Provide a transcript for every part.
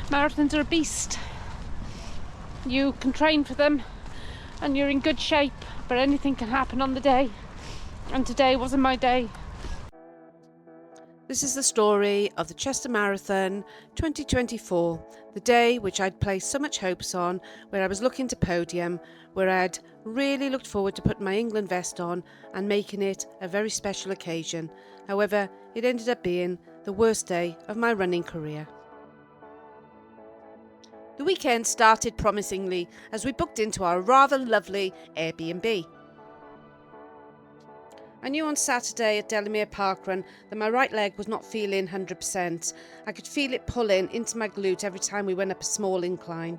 Marathons are a beast. You can train for them and you're in good shape, but anything can happen on the day. And today wasn't my day. This is the story of the Chester Marathon 2024, the day which I'd placed so much hopes on, where I was looking to podium, where I'd really looked forward to putting my England vest on and making it a very special occasion. However, it ended up being the worst day of my running career. The weekend started promisingly as we booked into our rather lovely Airbnb. I knew on Saturday at Delamere Parkrun that my right leg was not feeling 100%. I could feel it pulling into my glute every time we went up a small incline.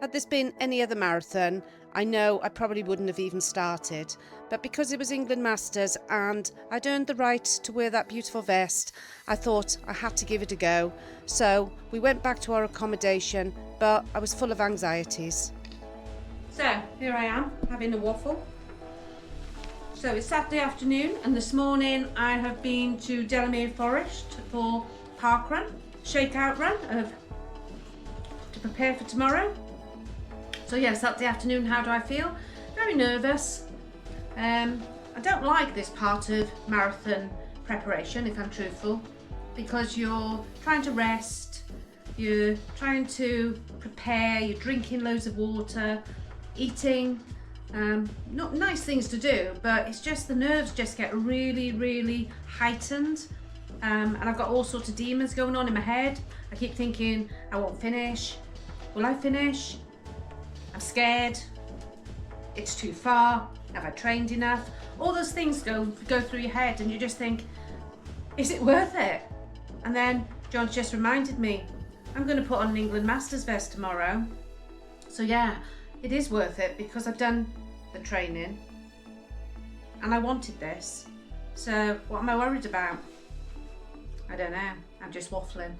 Had this been any other marathon, I know I probably wouldn't have even started. But because it was England Masters and I'd earned the right to wear that beautiful vest, I thought I had to give it a go. So we went back to our accommodation, but I was full of anxieties. So here I am having a waffle. So it's Saturday afternoon and this morning I have been to Delamere Forest for parkrun, shakeout run to prepare for tomorrow. So yeah, Saturday afternoon, how do I feel? Very nervous. I don't like this part of marathon preparation, if I'm truthful, because you're trying to rest, you're trying to prepare, you're drinking loads of water, eating. Not nice things to do, but it's just the nerves just get really heightened, and I've got all sorts of demons going on in my head. I keep thinking I won't finish. Will I finish? I'm scared. It's too far. Have I trained enough? All those things go through your head and you just think, is it worth it? And then John's just reminded me, I'm going to put on an England Masters vest tomorrow. So yeah, it is worth it because I've done the training and I wanted this. So what am I worried about? I don't know. I'm just waffling.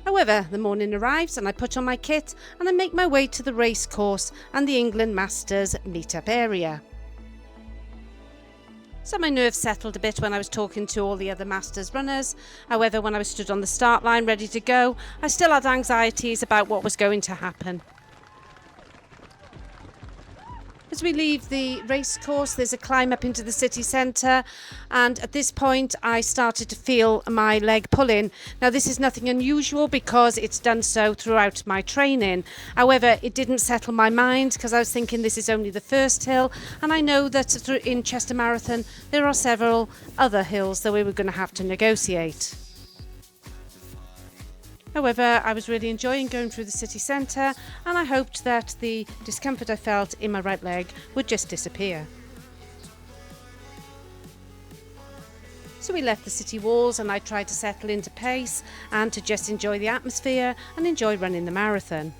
However, the morning arrives and I put on my kit and I make my way to the race course and the England Masters meet-up area. So my nerves settled a bit when I was talking to all the other Masters runners. However, when I was stood on the start line ready to go, I still had anxieties about what was going to happen. As we leave the race course, there's a climb up into the city centre, and at this point I started to feel my leg pulling. Now this is nothing unusual because it's done so throughout my training. However, it didn't settle my mind because I was thinking this is only the first hill, and I know that in Chester Marathon there are several other hills that we were going to have to negotiate. However, I was really enjoying going through the city centre and I hoped that the discomfort I felt in my right leg would just disappear. So we left the city walls and I tried to settle into pace and to just enjoy the atmosphere and enjoy running the marathon.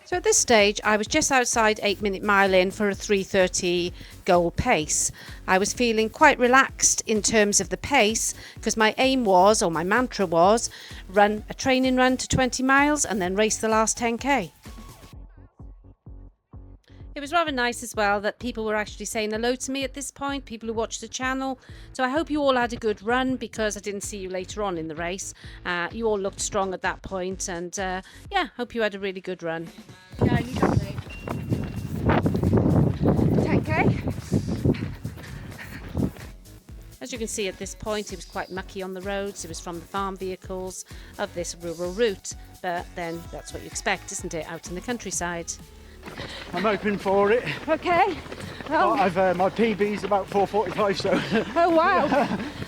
So at this stage I was just outside 8 Minute Mile in for a 3:30 goal pace. I was feeling quite relaxed in terms of the pace because my aim was, or my mantra was, run a training run to 20 miles and then race the last 10k. It was rather nice as well that people were actually saying hello to me at this point, people who watch the channel. So I hope you all had a good run because I didn't see you later on in the race. You all looked strong at that point and yeah, hope you had a really good run. Yeah, you got me. 10k. As you can see at this point, it was quite mucky on the roads. It was from the farm vehicles of this rural route. But then that's what you expect, isn't it, out in the countryside? I'm hoping for it. Okay. I've my PB's about 4:45, so Oh wow.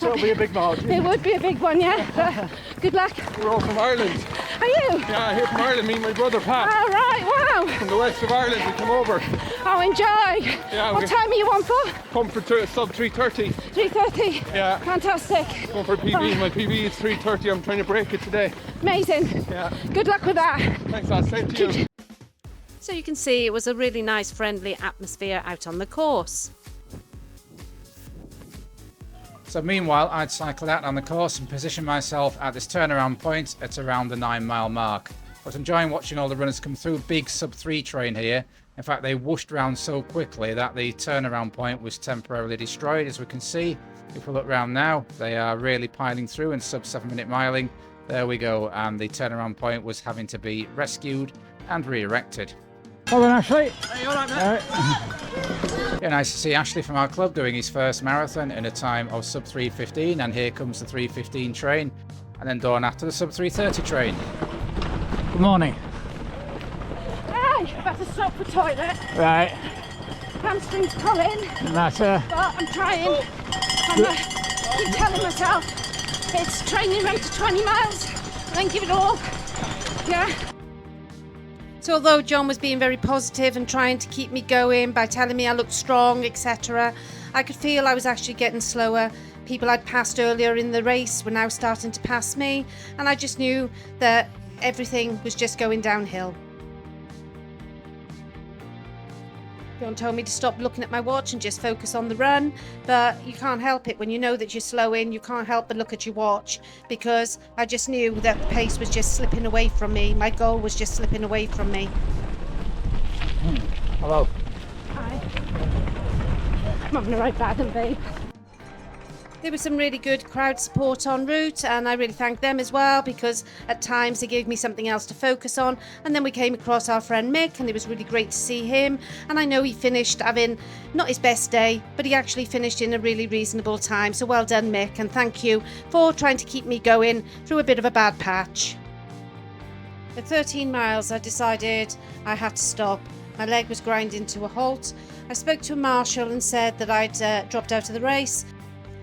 so it'll be a big margin. It would be a big one, yeah. Good luck. We're all from Ireland. Are you? Yeah, here from Ireland. Me and my brother Pat All right, wow. from the west of Ireland. We come over. Oh, enjoy. Yeah, What time are you on for? Come for sub 3:30. 3:30. Yeah. Fantastic. Going for PB. My PB is 3:30. I'm trying to break it today. Amazing. Yeah. Good luck with that. Thanks, lad. Same to you. So you can see it was a really nice friendly atmosphere out on the course. So meanwhile, I'd cycled out on the course and positioned myself at this turnaround point at around the 9-mile mark. I was enjoying watching all the runners come through. Big sub 3 train here. In fact, they whooshed round so quickly that the turnaround point was temporarily destroyed, as we can see. If we look round now, they are really piling through in sub 7-minute miling. There we go, and the turnaround point was having to be rescued and re-erected. Hold on, Ashley. Hey, all right, mate. Yeah, nice to see Ashley from our club doing his first marathon in a time of sub 3:15, and here comes the 3:15 train, and then Dawn after the sub 3:30 train. Good morning. Hey, better stop for toilet. Right. Hamstrings pulling, That's but I'm trying. Keep telling myself it's training rate to 20 miles, and then give it all. Yeah. So although John was being very positive and trying to keep me going by telling me I looked strong, etc., I could feel I was actually getting slower. People I'd passed earlier in the race were now starting to pass me, and I just knew that everything was just going downhill. John told me to stop looking at my watch and just focus on the run, but you can't help it when you know that you're slowing. You can't help but look at your watch, because I just knew that the pace was just slipping away from me. My goal was just slipping away from me. hello. Hi. I'm having a right bad one, babe. There was some really good crowd support en route, and I really thank them as well, because at times they gave me something else to focus on. And then we came across our friend Mick, and it was really great to see him. And I know he finished having not his best day, but he actually finished in a really reasonable time. So well done, Mick, and thank you for trying to keep me going through a bit of a bad patch. At 13 miles, I decided I had to stop. My leg was grinding to a halt. I spoke to a marshal and said that I'd dropped out of the race.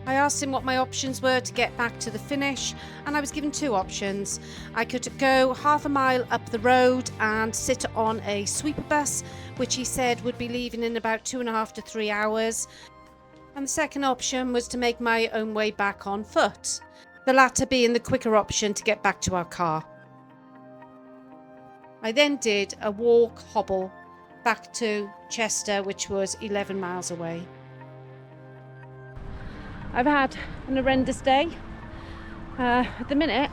I asked him what my options were to get back to the finish, and I was given two options. I could go half a mile up the road and sit on a sweeper bus, which he said would be leaving in about 2.5 to 3 hours. And the second option was to make my own way back on foot, the latter being the quicker option to get back to our car. I then did a walk hobble back to Chester, which was 11 miles away. I've had an horrendous day. At the minute,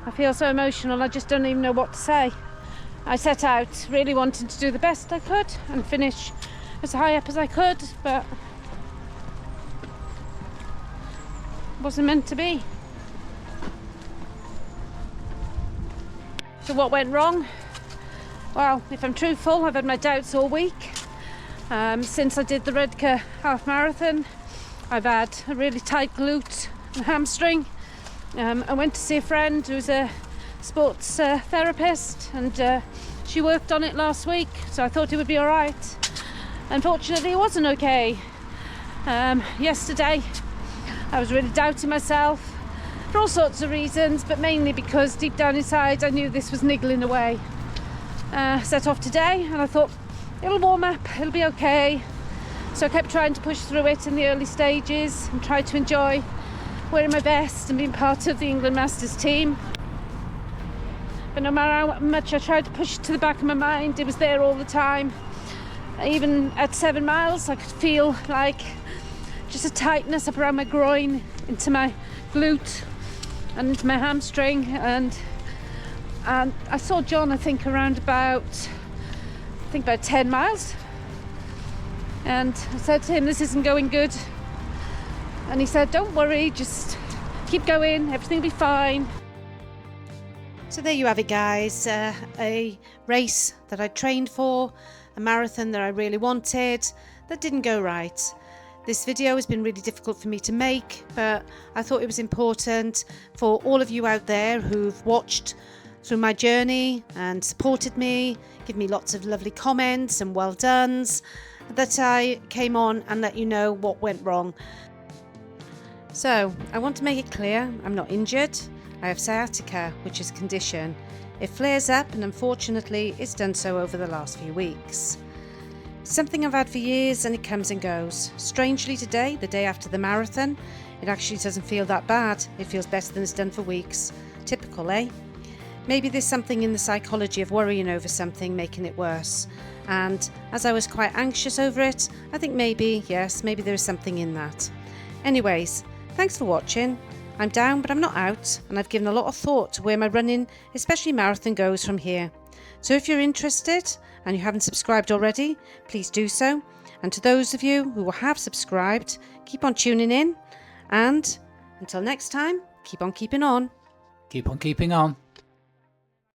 I feel so emotional, I just don't even know what to say. I set out really wanting to do the best I could and finish as high up as I could, but it wasn't meant to be. So what went wrong? Well, if I'm truthful, I've had my doubts all week. Since I did the Redcar half marathon, I've had a really tight glute and hamstring. I went to see a friend who's a sports therapist, and she worked on it last week, so I thought it would be all right. Unfortunately, it wasn't okay. Yesterday, I was really doubting myself for all sorts of reasons, but mainly because deep down inside, I knew this was niggling away. Set off today, and I thought it'll warm up, it'll be okay. So I kept trying to push through it in the early stages and tried to enjoy wearing my best and being part of the England Masters team. But no matter how much I tried to push it to the back of my mind, it was there all the time. Even at 7 miles, I could feel like just a tightness up around my groin, into my glute and into my hamstring. And I saw John, I think, around about 10 miles. And I said to him, this isn't going good. And he said, don't worry, just keep going, everything will be fine. So there you have it, guys. A race that I trained for, a marathon that I really wanted, that didn't go right. This video has been really difficult for me to make, but I thought it was important for all of you out there who've watched through my journey and supported me, give me lots of lovely comments and well dones, that I came on and let you know what went wrong. So I want to make it clear, I'm not injured. I have sciatica, which is a condition. It flares up, and unfortunately it's done so over the last few weeks. It's something I've had for years, and it comes and goes. Strangely today, the day after the marathon, it actually doesn't feel that bad. It feels better than it's done for weeks. Typical, eh? Maybe there's something in the psychology of worrying over something making it worse. And as I was quite anxious over it, I think maybe there is something in that. Anyways, thanks for watching. I'm down, but I'm not out, and I've given a lot of thought to where my running, especially marathon, goes from here. So if you're interested and you haven't subscribed already, please do so. And to those of you who have subscribed, keep on tuning in, And until next time, keep on keeping on. Keep on keeping on.